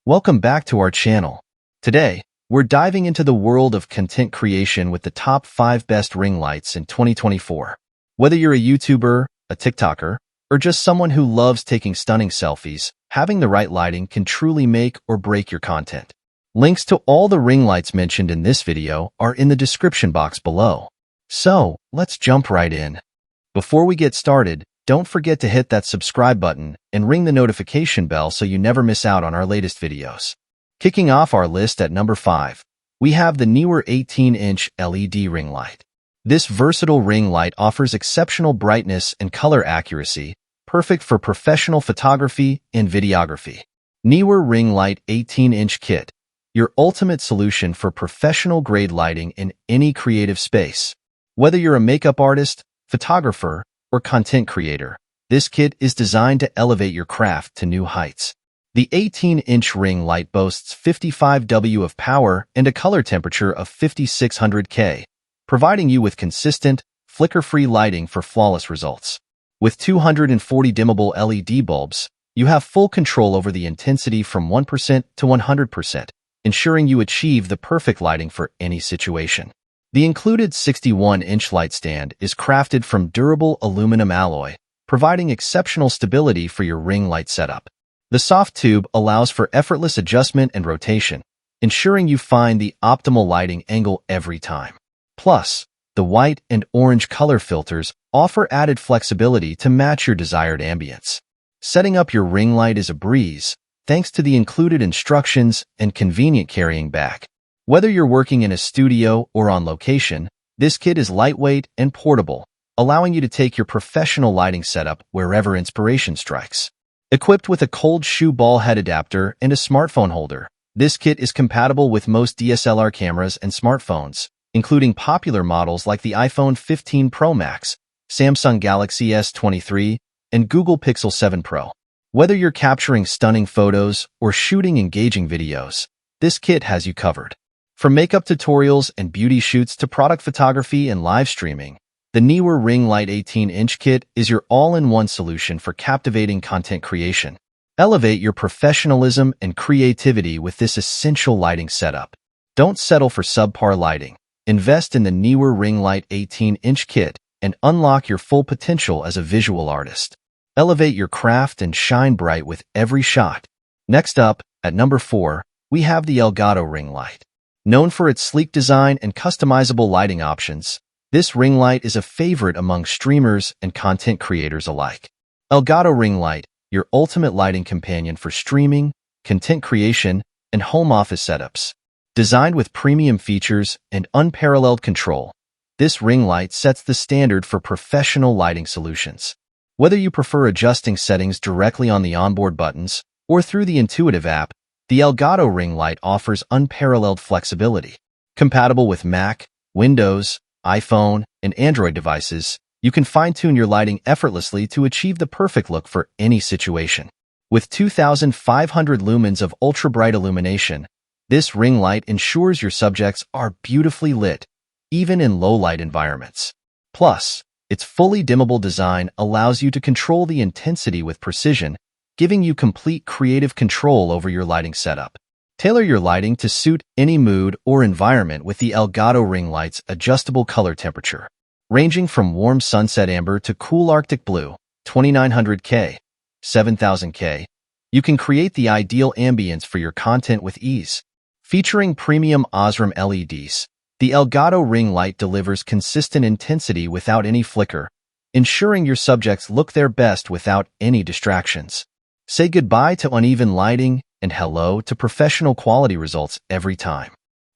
Welcome back to our channel. Today, we're diving into the world of content creation with the top 5 best ring lights in 2024. Whether you're a YouTuber, a TikToker, or just someone who loves taking stunning selfies, having the right lighting can truly make or break your content. Links to all the ring lights mentioned in this video are in the description box below. So, let's jump right in. Before we get started, don't forget to hit that subscribe button and ring the notification bell so you never miss out on our latest videos. Kicking off our list at number 5, we have the newer 18-inch LED ring light. This versatile ring light offers exceptional brightness and color accuracy, perfect for professional photography and videography. Newer Ring Light 18-inch Kit, your ultimate solution for professional-grade lighting in any creative space. Whether you're a makeup artist, photographer, or content creator, this kit is designed to elevate your craft to new heights. The 18-inch ring light boasts 55 W of power and a color temperature of 5600 K, providing you with consistent, flicker-free lighting for flawless results. With 240 dimmable LED bulbs, you have full control over the intensity from 1% to 100%, ensuring you achieve the perfect lighting for any situation. The included 61-inch light stand is crafted from durable aluminum alloy, providing exceptional stability for your ring light setup. The soft tube allows for effortless adjustment and rotation, ensuring you find the optimal lighting angle every time. Plus, the white and orange color filters offer added flexibility to match your desired ambience. Setting up your ring light is a breeze, thanks to the included instructions and convenient carrying bag. Whether you're working in a studio or on location, this kit is lightweight and portable, allowing you to take your professional lighting setup wherever inspiration strikes. Equipped with a cold shoe ball head adapter and a smartphone holder, this kit is compatible with most DSLR cameras and smartphones, including popular models like the iPhone 15 Pro Max, Samsung Galaxy S23, and Google Pixel 7 Pro. Whether you're capturing stunning photos or shooting engaging videos, this kit has you covered. From makeup tutorials and beauty shoots to product photography and live streaming, the newer Ring Light 18-inch kit is your all-in-one solution for captivating content creation. Elevate your professionalism and creativity with this essential lighting setup. Don't settle for subpar lighting. Invest in the newer Ring Light 18-inch kit and unlock your full potential as a visual artist. Elevate your craft and shine bright with every shot. Next up, at number 4, we have the Elgato Ring Light. Known for its sleek design and customizable lighting options, this ring light is a favorite among streamers and content creators alike. Elgato Ring Light, your ultimate lighting companion for streaming, content creation, and home office setups. Designed with premium features and unparalleled control, this ring light sets the standard for professional lighting solutions. Whether you prefer adjusting settings directly on the onboard buttons or through the intuitive app, the Elgato Ring Light offers unparalleled flexibility. Compatible with Mac, Windows, iPhone, and Android devices, you can fine-tune your lighting effortlessly to achieve the perfect look for any situation. With 2,500 lumens of ultra-bright illumination, this ring light ensures your subjects are beautifully lit, even in low-light environments. Plus, its fully dimmable design allows you to control the intensity with precision, giving you complete creative control over your lighting setup. Tailor your lighting to suit any mood or environment with the Elgato Ring Light's adjustable color temperature. Ranging from warm sunset amber to cool Arctic blue, 2900 K, 7000 K, you can create the ideal ambience for your content with ease. Featuring premium Osram LEDs, the Elgato Ring Light delivers consistent intensity without any flicker, ensuring your subjects look their best without any distractions. Say goodbye to uneven lighting and hello to professional quality results every time.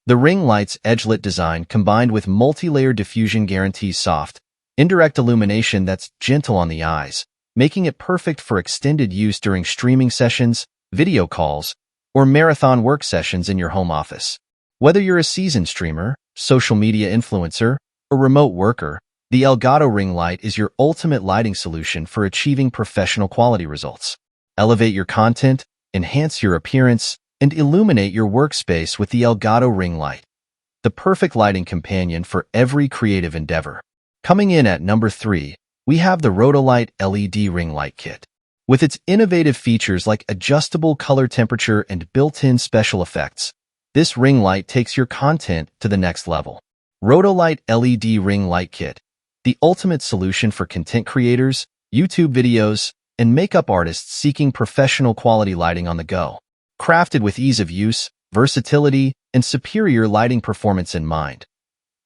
The ring light's edge-lit design combined with multi-layer diffusion guarantees soft, indirect illumination that's gentle on the eyes, making it perfect for extended use during streaming sessions, video calls, or marathon work sessions in your home office. Whether you're a seasoned streamer, social media influencer, or remote worker, the Elgato Ring Light is your ultimate lighting solution for achieving professional quality results. Elevate your content, enhance your appearance, and illuminate your workspace with the Elgato Ring Light, the perfect lighting companion for every creative endeavor. Coming in at number 3, we have the Rotolight LED Ring Light Kit. With its innovative features like adjustable color temperature and built-in special effects, this ring light takes your content to the next level. Rotolight LED Ring Light Kit, the ultimate solution for content creators, YouTube videos, and makeup artists seeking professional quality lighting on the go. Crafted with ease of use, versatility, and superior lighting performance in mind,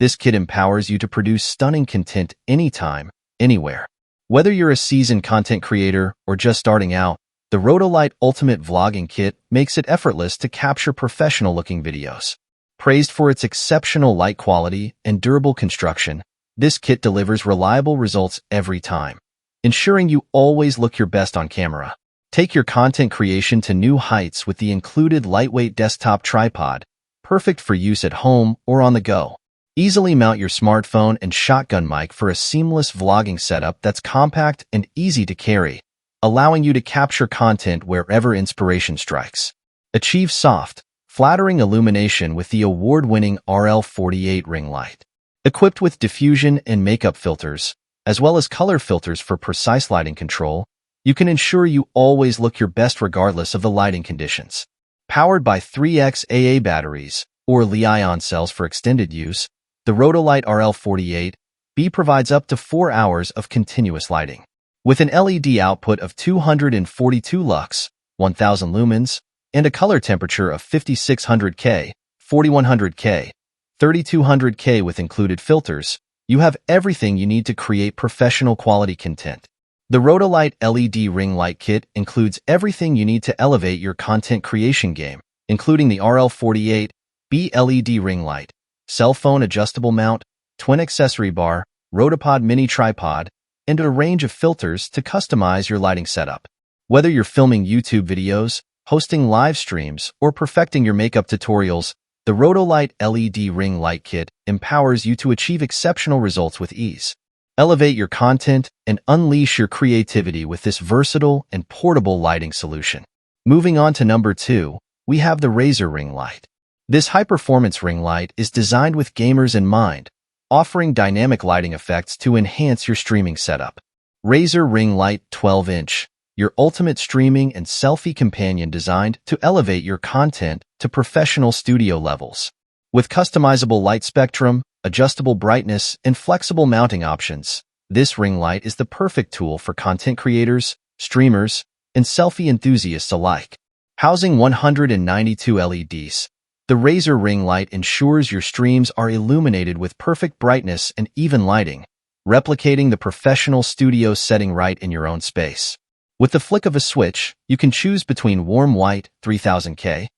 this kit empowers you to produce stunning content anytime, anywhere. Whether you're a seasoned content creator or just starting out, the Rotolight Ultimate Vlogging Kit makes it effortless to capture professional-looking videos. Praised for its exceptional light quality and durable construction, this kit delivers reliable results every time, ensuring you always look your best on camera. Take your content creation to new heights with the included lightweight desktop tripod, perfect for use at home or on the go. Easily mount your smartphone and shotgun mic for a seamless vlogging setup that's compact and easy to carry, allowing you to capture content wherever inspiration strikes. Achieve soft, flattering illumination with the award-winning RL48 ring light. Equipped with diffusion and makeup filters, as well as color filters for precise lighting control, you can ensure you always look your best regardless of the lighting conditions. Powered by 3X AA batteries or Li-ion cells for extended use, the Rotolight RL48B provides up to 4 hours of continuous lighting. With an LED output of 242 lux, 1000 lumens, and a color temperature of 5600K, 4100K, 3200K with included filters, you have everything you need to create professional quality content. The Rotolight LED Ring Light Kit includes everything you need to elevate your content creation game, including the RL48B LED ring light, cell phone adjustable mount, twin accessory bar, Rotopod mini tripod, and a range of filters to customize your lighting setup. Whether you're filming YouTube videos, hosting live streams, or perfecting your makeup tutorials, the Rotolight LED Ring Light Kit empowers you to achieve exceptional results with ease. Elevate your content and unleash your creativity with this versatile and portable lighting solution. Moving on to number 2, we have the Razer Ring Light. This high-performance ring light is designed with gamers in mind, offering dynamic lighting effects to enhance your streaming setup. Razer Ring Light 12-inch, your ultimate streaming and selfie companion designed to elevate your content to professional studio levels. With customizable light spectrum, adjustable brightness, and flexible mounting options, this ring light is the perfect tool for content creators, streamers, and selfie enthusiasts alike. Housing 192 LEDs, the Razer Ring Light ensures your streams are illuminated with perfect brightness and even lighting, replicating the professional studio setting right in your own space. With the flick of a switch, you can choose between warm white 3000K,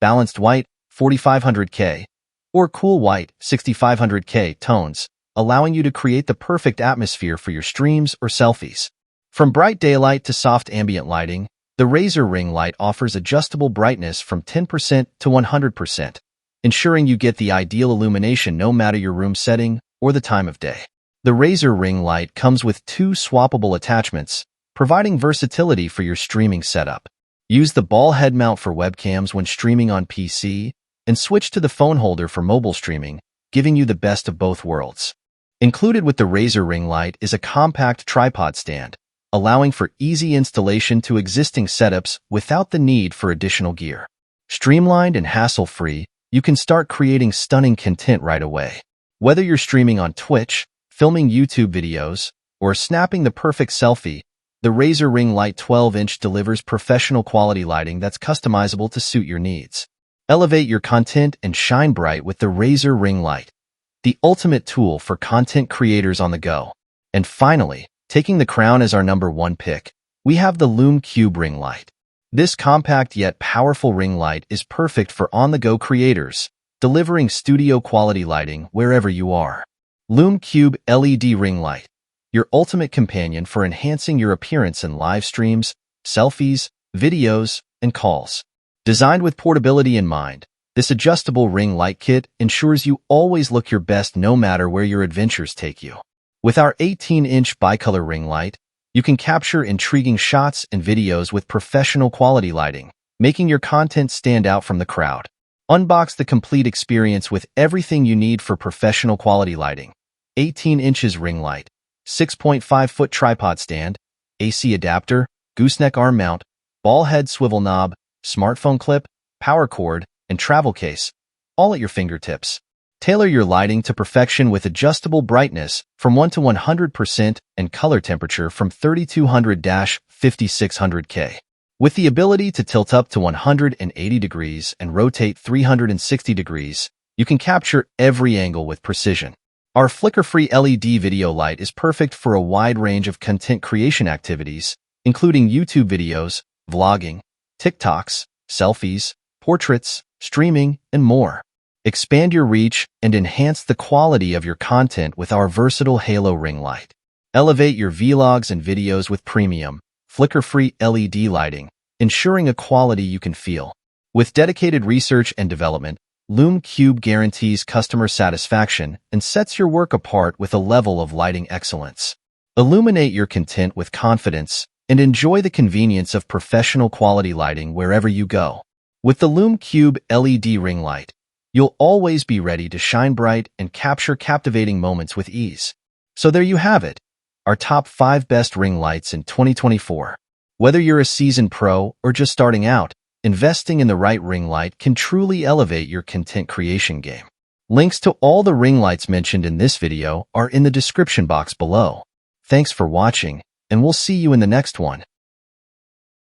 balanced white 4500K, or cool white 6500K tones, allowing you to create the perfect atmosphere for your streams or selfies. From bright daylight to soft ambient lighting, the Razer Ring Light offers adjustable brightness from 10% to 100%, ensuring you get the ideal illumination no matter your room setting or the time of day. The Razer Ring Light comes with 2 swappable attachments, providing versatility for your streaming setup. Use the ball head mount for webcams when streaming on PC, and switch to the phone holder for mobile streaming, giving you the best of both worlds. Included with the Razer Ring Light is a compact tripod stand, allowing for easy installation to existing setups without the need for additional gear. Streamlined and hassle-free, you can start creating stunning content right away. Whether you're streaming on Twitch, filming YouTube videos, or snapping the perfect selfie, the Razer Ring Light 12-inch delivers professional quality lighting that's customizable to suit your needs. Elevate your content and shine bright with the Razer Ring Light, the ultimate tool for content creators on the go. And finally, taking the crown as our number 1 pick, we have the Lume Cube Ring Light. This compact yet powerful ring light is perfect for on-the-go creators, delivering studio-quality lighting wherever you are. Lume Cube LED Ring Light, your ultimate companion for enhancing your appearance in live streams, selfies, videos, and calls. Designed with portability in mind, this adjustable ring light kit ensures you always look your best no matter where your adventures take you. With our 18-inch bicolor ring light, you can capture intriguing shots and videos with professional quality lighting, making your content stand out from the crowd. Unbox the complete experience with everything you need for professional quality lighting. 18 inches ring light, 6.5-foot tripod stand, AC adapter, gooseneck arm mount, ball head swivel knob, smartphone clip, power cord, and travel case, all at your fingertips. Tailor your lighting to perfection with adjustable brightness from 1 to 100% and color temperature from 3200-5600K. With the ability to tilt up to 180 degrees and rotate 360 degrees, you can capture every angle with precision. Our flicker-free LED video light is perfect for a wide range of content creation activities, including YouTube videos, vlogging, TikToks, selfies, portraits, streaming, and more. Expand your reach and enhance the quality of your content with our versatile halo ring light. Elevate your vlogs and videos with premium, flicker-free LED lighting, ensuring a quality you can feel. With dedicated research and development, Lume Cube guarantees customer satisfaction and sets your work apart with a level of lighting excellence. Illuminate your content with confidence and enjoy the convenience of professional quality lighting wherever you go. With the Lume Cube LED ring light, you'll always be ready to shine bright and capture captivating moments with ease. So there you have it, our top 5 best ring lights in 2024. Whether you're a seasoned pro or just starting out, investing in the right ring light can truly elevate your content creation game. Links to all the ring lights mentioned in this video are in the description box below. Thanks for watching, and we'll see you in the next one.